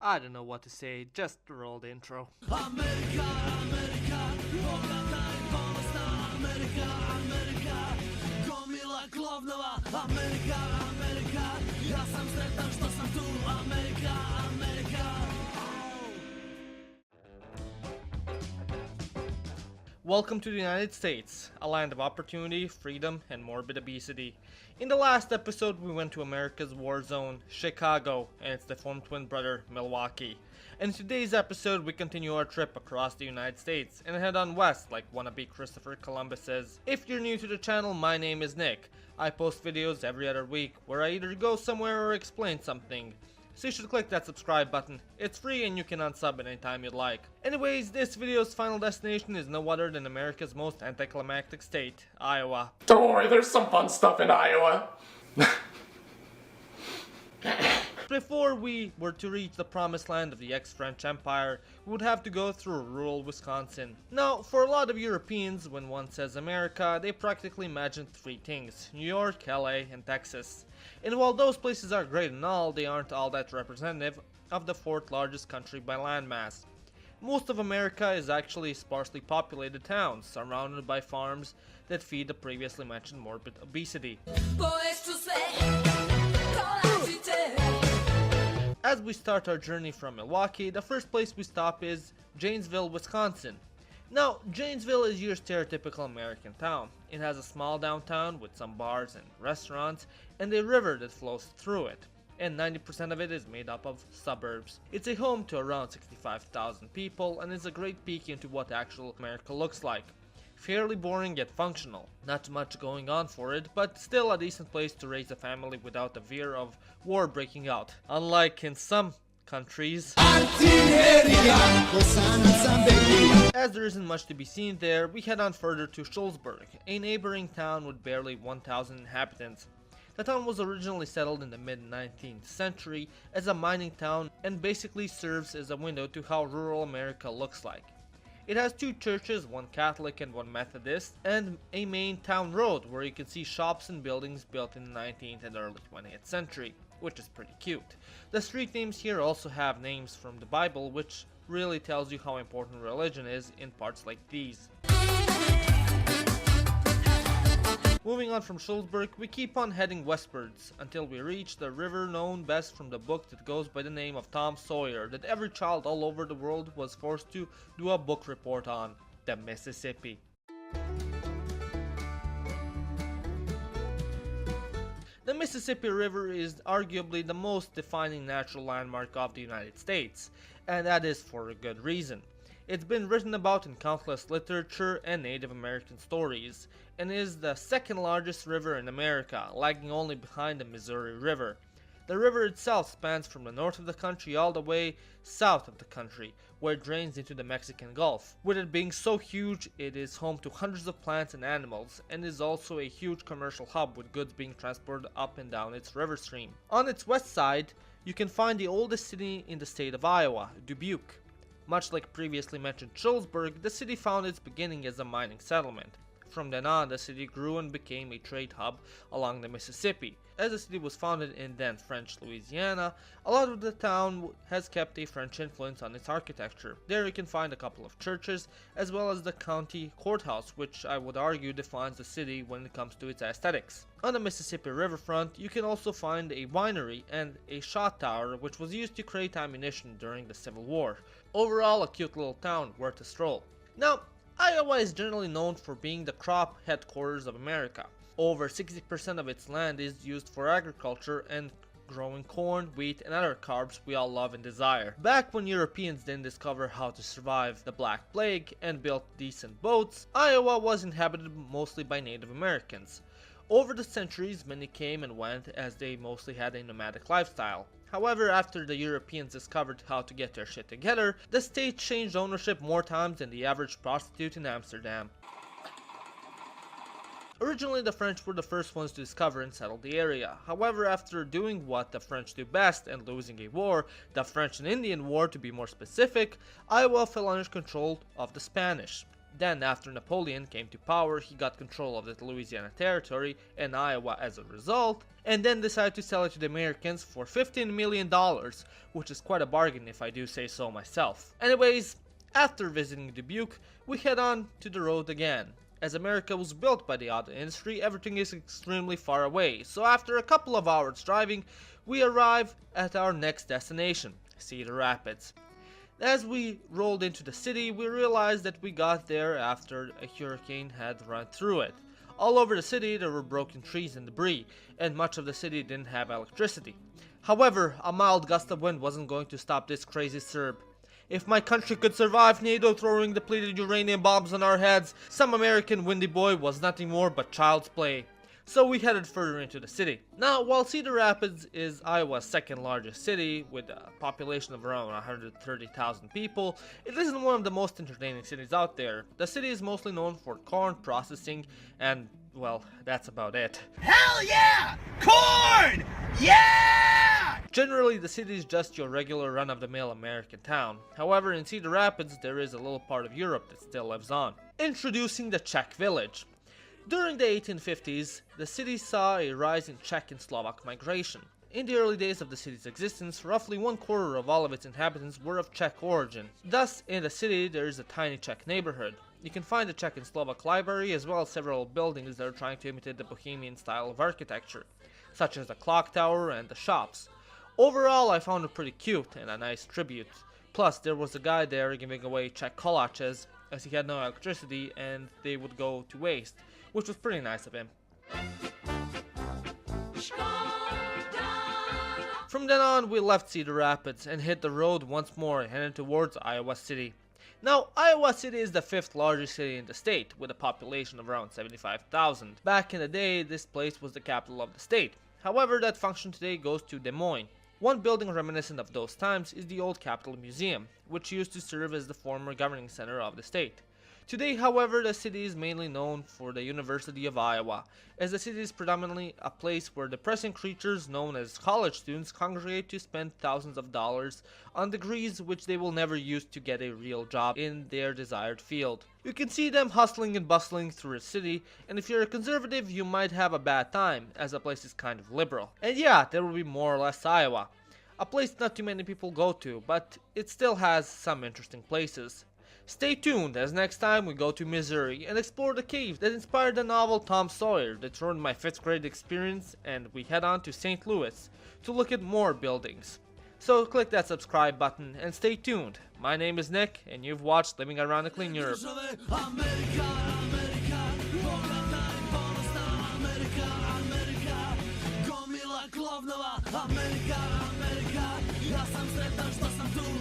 I don't know what to say, just roll the intro. America, America, pogledaj bolesna Amerika, Amerika, gomila klovnova Amerika, Amerika, ja sam sretan što sam tu, Amerika, Amerika. Welcome to the United States, a land of opportunity, freedom, and morbid obesity. In the last episode, we went to America's war zone, Chicago, and its deformed twin brother, Milwaukee. In today's episode, we continue our trip across the United States and head on west like wannabe Christopher Columbus says. If you're new to the channel, my name is Nick. I post videos every other week where I either go somewhere or explain something. So you should click that subscribe button. It's free and you can unsub anytime you'd like. Anyways, this video's final destination is no other than America's most anticlimactic state, Iowa. Don't worry, there's some fun stuff in Iowa. Before we were to reach the promised land of the ex-French Empire, we would have to go through rural Wisconsin. Now, for a lot of Europeans, when one says America, they practically imagine three things: New York, LA, and Texas. And while those places are great and all, they aren't all that representative of the fourth largest country by landmass. Most of America is actually sparsely populated towns, surrounded by farms that feed the previously mentioned morbid obesity. As we start our journey from Milwaukee, the first place we stop is Janesville, Wisconsin. Now, Janesville is your stereotypical American town. It has a small downtown with some bars and restaurants, and a river that flows through it. And 90% of it is made up of suburbs. It's a home to around 65,000 people, and is a great peek into what actual America looks like. Fairly boring yet functional. Not much going on for it, but still a decent place to raise a family without the fear of war breaking out. Unlike in some countries. As there isn't much to be seen there, we head on further to Shullsburg, a neighboring town with barely 1,000 inhabitants. The town was originally settled in the mid-19th century as a mining town and basically serves as a window to how rural America looks like. It has two churches, one Catholic and one Methodist, and a main town road where you can see shops and buildings built in the 19th and early 20th century, which is pretty cute. The street names here also have names from the Bible, which really tells you how important religion is in parts like these. Moving on from Shullsburg, we keep on heading westwards until we reach the river known best from the book that goes by the name of Tom Sawyer that every child all over the world was forced to do a book report on, the Mississippi. The Mississippi River is arguably the most defining natural landmark of the United States, and that is for a good reason. It's been written about in countless literature and Native American stories, and is the second largest river in America, lagging only behind the Missouri River. The river itself spans from the north of the country all the way south of the country, where it drains into the Mexican Gulf. With it being so huge, it is home to hundreds of plants and animals, and is also a huge commercial hub with goods being transported up and down its river stream. On its west side, you can find the oldest city in the state of Iowa, Dubuque. Much like previously mentioned Shullsburg, the city found its beginning as a mining settlement. From then on, the city grew and became a trade hub along the Mississippi. As the city was founded in then French Louisiana, a lot of the town has kept a French influence on its architecture. There you can find a couple of churches, as well as the county courthouse, which I would argue defines the city when it comes to its aesthetics. On the Mississippi riverfront, you can also find a winery and a shot tower, which was used to create ammunition during the Civil War. Overall, a cute little town worth a stroll. Now, Iowa is generally known for being the crop headquarters of America. Over 60% of its land is used for agriculture and growing corn, wheat, and other carbs we all love and desire. Back when Europeans didn't discover how to survive the Black Plague and built decent boats, Iowa was inhabited mostly by Native Americans. Over the centuries, many came and went as they mostly had a nomadic lifestyle. However, after the Europeans discovered how to get their shit together, the state changed ownership more times than the average prostitute in Amsterdam. Originally, the French were the first ones to discover and settle the area. However, after doing what the French do best and losing a war, the French and Indian War to be more specific, Iowa fell under control of the Spanish. Then, after Napoleon came to power, he got control of the Louisiana Territory and Iowa as a result, and then decided to sell it to the Americans for $15 million, which is quite a bargain if I do say so myself. Anyways, after visiting Dubuque, we head on to the road again. As America was built by the auto industry, everything is extremely far away, so after a couple of hours driving, we arrive at our next destination, Cedar Rapids. As we rolled into the city, we realized that we got there after a hurricane had run through it. All over the city there were broken trees and debris, and much of the city didn't have electricity. However, a mild gust of wind wasn't going to stop this crazy Serb. If my country could survive NATO throwing depleted uranium bombs on our heads, some American windy boy was nothing more but child's play. So we headed further into the city. Now, while Cedar Rapids is Iowa's second largest city, with a population of around 130,000 people, it isn't one of the most entertaining cities out there. The city is mostly known for corn processing, and, well, that's about it. Hell yeah! Corn! Yeah! Generally, the city is just your regular run-of-the-mill American town. However, in Cedar Rapids, there is a little part of Europe that still lives on. Introducing the Czech village. During the 1850s, the city saw a rise in Czech and Slovak migration. In the early days of the city's existence, roughly 1/4 of all of its inhabitants were of Czech origin. Thus, in the city, there is a tiny Czech neighborhood. You can find a Czech and Slovak library, as well as several buildings that are trying to imitate the Bohemian style of architecture, such as the clock tower and the shops. Overall, I found it pretty cute and a nice tribute. Plus, there was a guy there giving away Czech kolaches, as he had no electricity and they would go to waste, which was pretty nice of him. From then on, we left Cedar Rapids and hit the road once more and headed towards Iowa City. Now, Iowa City is the 5th largest city in the state, with a population of around 75,000. Back in the day, this place was the capital of the state. However, that function today goes to Des Moines. One building reminiscent of those times is the old Capitol Museum, which used to serve as the former governing center of the state. Today, however, the city is mainly known for the University of Iowa, as the city is predominantly a place where depressing creatures known as college students congregate to spend thousands of dollars on degrees which they will never use to get a real job in their desired field. You can see them hustling and bustling through the city, and if you're a conservative, you might have a bad time, as the place is kind of liberal. And yeah, there will be more or less Iowa. A place not too many people go to, but it still has some interesting places. Stay tuned as next time we go to Missouri and explore the cave that inspired the novel Tom Sawyer that ruined my 5th grade experience, and we head on to St. Louis to look at more buildings. So click that subscribe button and stay tuned. My name is Nick and you've watched Living Ironically in Europe. Amerika, ja sam sretan što sam tu